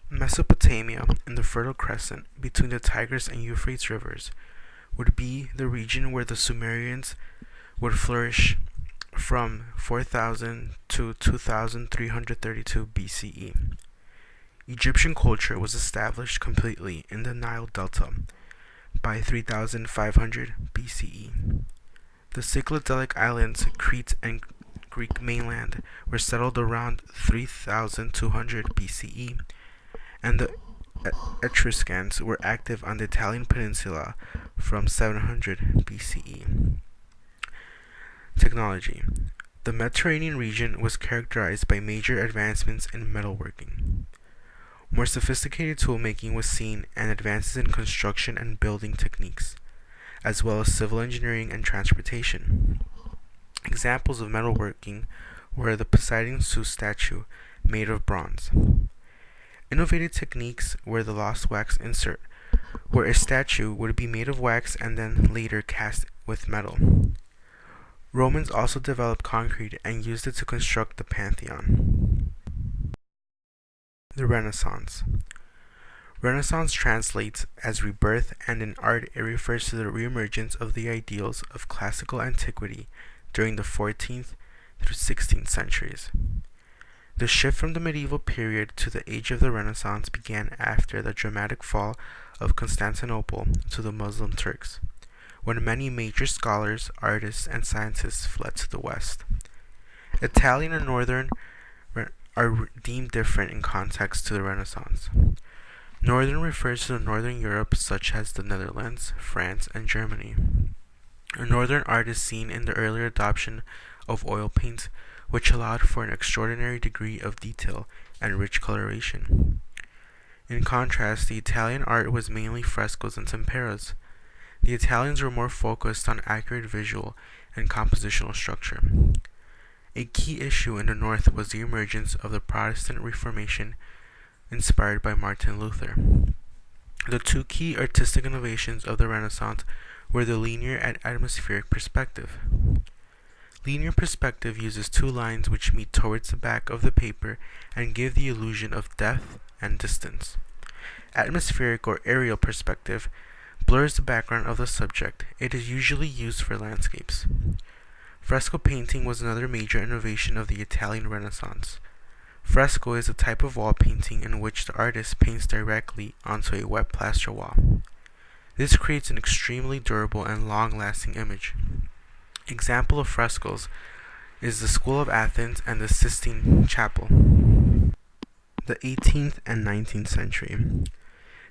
Mesopotamia and the Fertile Crescent between the Tigris and Euphrates rivers would be the region where the Sumerians would flourish from 4000 to 2332 BCE. Egyptian culture was established completely in the Nile Delta by 3500 BCE. The Cycladelic Islands, Crete and Greek mainland were settled around 3200 BCE, and the Etruscans were active on the Italian peninsula from 700 BCE. Technology. The Mediterranean region was characterized by major advancements in metalworking. More sophisticated toolmaking was seen, and advances in construction and building techniques, as well as civil engineering and transportation. Examples of metalworking were the Poseidon Zeus statue made of bronze. Innovative techniques were the lost wax insert, where a statue would be made of wax and then later cast with metal. Romans also developed concrete and used it to construct the Pantheon. The Renaissance. Renaissance translates as rebirth, and in art it refers to the reemergence of the ideals of classical antiquity during the 14th through 16th centuries. The shift from the medieval period to the age of the Renaissance began after the dramatic fall of Constantinople to the Muslim Turks, when many major scholars, artists, and scientists fled to the West. Italian and Northern are deemed different in context to the Renaissance. Northern refers to the Northern Europe, such as the Netherlands, France, and Germany. Northern art is seen in the earlier adoption of oil paints, which allowed for an extraordinary degree of detail and rich coloration. In contrast, the Italian art was mainly frescoes and temperas. The Italians were more focused on accurate visual and compositional structure. A key issue in the North was the emergence of the Protestant Reformation inspired by Martin Luther. The two key artistic innovations of the Renaissance were the linear and atmospheric perspective. Linear perspective uses two lines which meet towards the back of the paper and give the illusion of depth and distance. Atmospheric or aerial perspective blurs the background of the subject. It is usually used for landscapes. Fresco painting was another major innovation of the Italian Renaissance. Fresco is a type of wall painting in which the artist paints directly onto a wet plaster wall. This creates an extremely durable and long-lasting image. Example of frescoes is the School of Athens and the Sistine Chapel. The 18th and 19th century.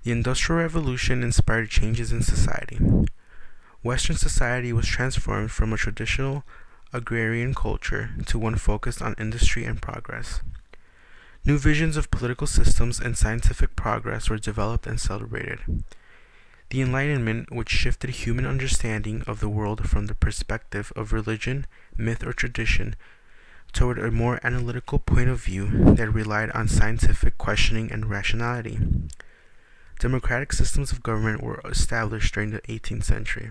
The Industrial Revolution inspired changes in society. Western society was transformed from a traditional agrarian culture to one focused on industry and progress. New visions of political systems and scientific progress were developed and celebrated. The Enlightenment, which shifted human understanding of the world from the perspective of religion, myth, or tradition toward a more analytical point of view that relied on scientific questioning and rationality. Democratic systems of government were established during the 18th century.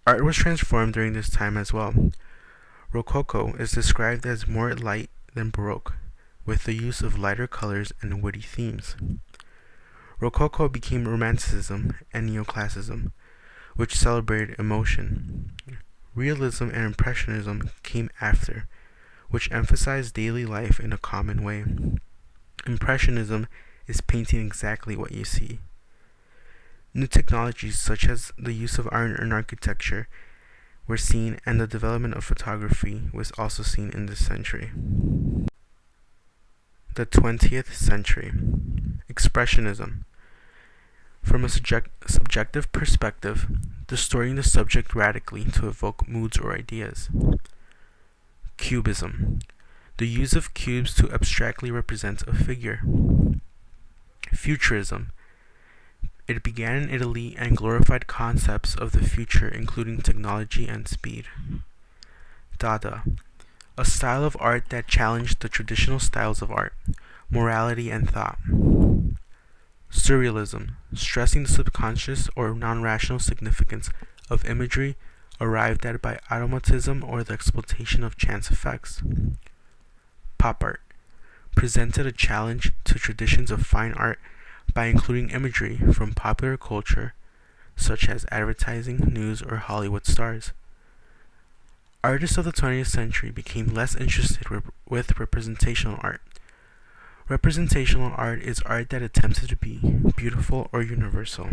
Art was transformed during this time as well. Rococo is described as more light than Baroque, with the use of lighter colors and witty themes. Rococo became Romanticism and Neoclassicism, which celebrated emotion. Realism and Impressionism came after, which emphasized daily life in a common way. Impressionism is painting exactly what you see. New technologies such as the use of iron in architecture were seen, and the development of photography was also seen in this century. The 20th century. Expressionism. From a subjective perspective, distorting the subject radically to evoke moods or ideas. Cubism. The use of cubes to abstractly represent a figure. Futurism. It began in Italy and glorified concepts of the future, including technology and speed. Dada. A style of art that challenged the traditional styles of art, morality, and thought. Surrealism, stressing the subconscious or non-rational significance of imagery arrived at by automatism or the exploitation of chance effects. Pop art. presented a challenge to traditions of fine art by including imagery from popular culture, such as advertising, news, or Hollywood stars. Artists of the 20th century became less interested with representational art. Representational art is art that attempts to be beautiful or universal.